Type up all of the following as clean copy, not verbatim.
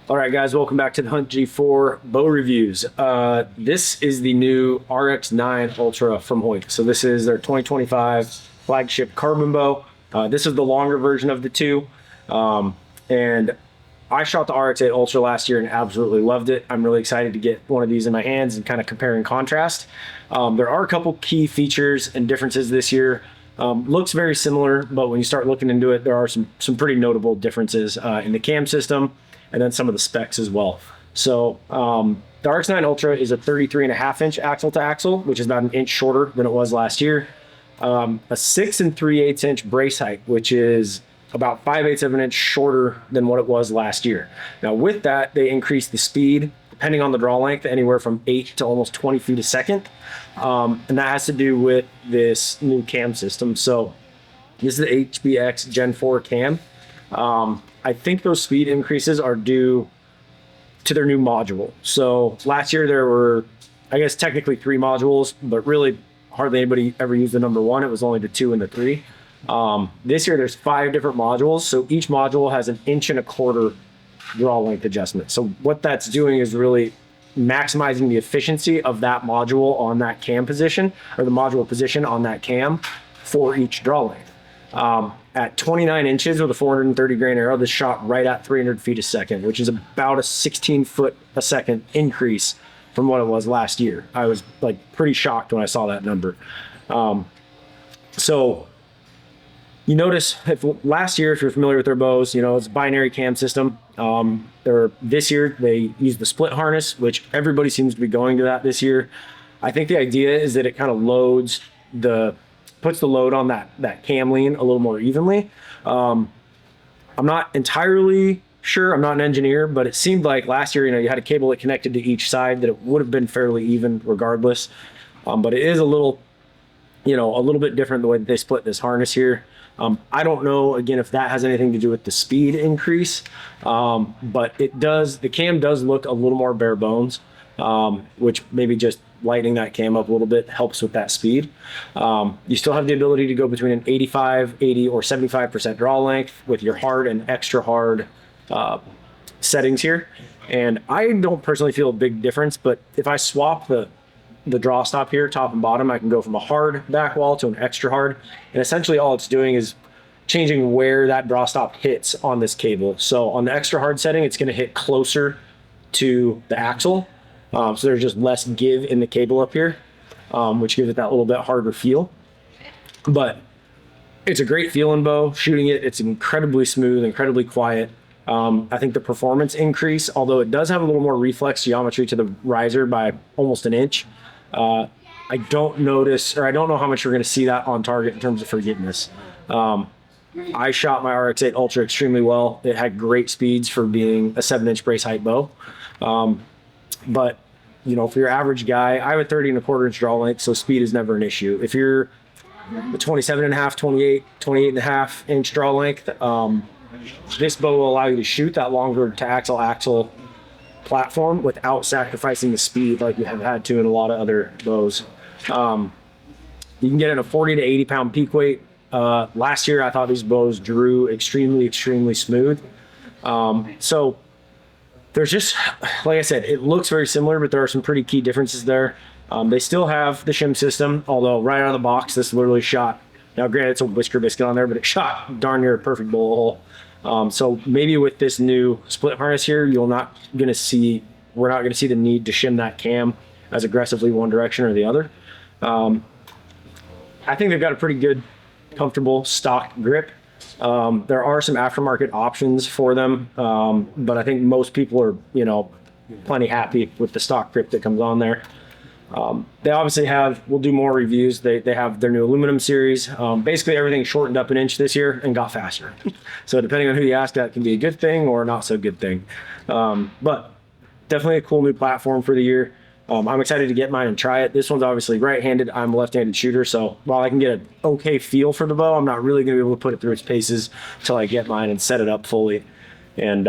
All right, guys, welcome back to the Hunt G4 bow reviews. This is the new RX-9 Ultra from Hoyt. So this is their 2025 flagship carbon bow. This is the longer version of the two. And I shot the RX-8 Ultra last year and absolutely loved it. I'm really excited to get one of these in my hands and kind of compare and contrast. There are a couple key features and differences this year. Looks very similar, but when you start looking into it, there are some pretty notable differences in the cam system, and then some of the specs as well. So the RX-9 Ultra is a 33.5-inch axle to axle, which is about an inch shorter than it was last year. A 6 3/8 inch brace height, which is about 5/8 of an inch shorter than what it was last year. Now with that, they increased the speed, depending on the draw length, anywhere from 8 to almost 20 feet a second. And that has to do with this new cam system. So this is the HBX Gen 4 cam. I think those speed increases are due to their new module. So last year there were, I guess, technically 3 modules, but really hardly anybody ever used the number 1. It was only the 2 and the 3. This year there's 5 different modules. So each module has an 1.25 inch draw length adjustment. So what that's doing is really maximizing the efficiency of that module on that cam position, or the module position on that cam for each draw length. At 29 inches with a 430 grain arrow, this shot right at 300 feet a second, which is about a 16 foot a second increase from what it was last year. I was like pretty shocked when I saw that number. So you notice last year, if you're familiar with their bows, it's a binary cam system. This year they use the split harness, which everybody seems to be going to that this year. I think the idea is that it kind of puts the load on that cam lean a little more evenly. I'm not entirely sure. I'm not an engineer, but it seemed like last year, you had a cable that connected to each side, that it would have been fairly even regardless. But it is a little bit different the way that they split this harness here. I don't know, again, if that has anything to do with the speed increase, but the cam does look a little more bare bones, which maybe just lightening that cam up a little bit helps with that speed. You still have the ability to go between an 85, 80, or 75% draw length with your hard and extra hard settings here. And I don't personally feel a big difference, but if I swap the draw stop here, top and bottom, I can go from a hard back wall to an extra hard. And essentially all it's doing is changing where that draw stop hits on this cable. So on the extra hard setting, it's going to hit closer to the axle. So there's just less give in the cable up here, which gives it that little bit harder feel. But it's a great feeling bow. Shooting it, it's incredibly smooth, incredibly quiet. I think the performance increase, although it does have a little more reflex geometry to the riser by almost an inch, I don't know how much you're going to see that on target in terms of forgiveness. I shot my RX-8 Ultra extremely well. It had great speeds for being a 7-inch brace height bow. But for your average guy, I have a 30.25 inch draw length, so speed is never an issue. If you're a 27.5, 28.5 inch draw length, this bow will allow you to shoot that longer to axle platform without sacrificing the speed like you have had to in a lot of other bows. You can get in a 40 to 80 pound peak weight. Last year, I thought these bows drew extremely, extremely smooth. So there's just, like I said, it looks very similar, but there are some pretty key differences there. They still have the shim system, although right out of the box, this literally shot, now granted it's a whisker biscuit on there, but it shot darn near a perfect bullet hole. So maybe with this new split harness here, we're not going to see the need to shim that cam as aggressively one direction or the other. I think they've got a pretty good, comfortable stock grip. There are some aftermarket options for them, but I think most people are, plenty happy with the stock grip that comes on there. They obviously we'll do more reviews. They have their new aluminum series. Basically everything shortened up an inch this year and got faster. So depending on who you ask, that can be a good thing or not so good thing. But definitely a cool new platform for the year. I'm excited to get mine and try it. This one's obviously right-handed. I'm a left-handed shooter, so while I can get an okay feel for the bow, I'm not really going to be able to put it through its paces until I get mine and set it up fully and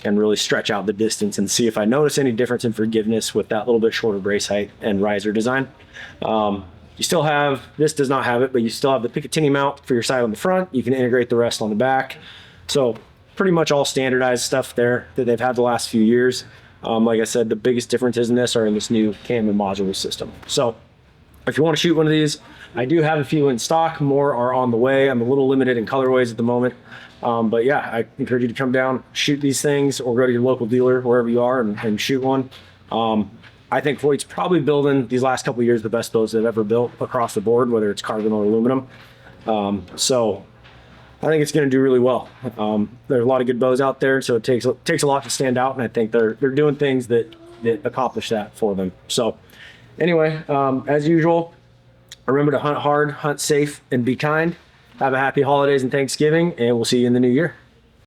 really stretch out the distance and see if I notice any difference in forgiveness with that little bit shorter brace height and riser design. You still have, this does not have it, but you still have the Picatinny mount for your side on the front. You can integrate the rest on the back. So pretty much all standardized stuff there that they've had the last few years. Like I said, the biggest differences in this are in this new cam and module system. So if you want to shoot one of these, I do have a few in stock. More are on the way. I'm a little limited in colorways at the moment. But yeah, I encourage you to come down, shoot these things, or go to your local dealer, wherever you are, and shoot one. I think Hoyt's probably building these last couple of years the best bows they've ever built across the board, whether it's carbon or aluminum. So I think it's going to do really well. There's a lot of good bows out there, so it takes a lot to stand out, and I think they're doing things that accomplish that for them. So anyway, as usual, remember to hunt hard, hunt safe, and be kind. Have a happy holidays and Thanksgiving, and we'll see you in the new year.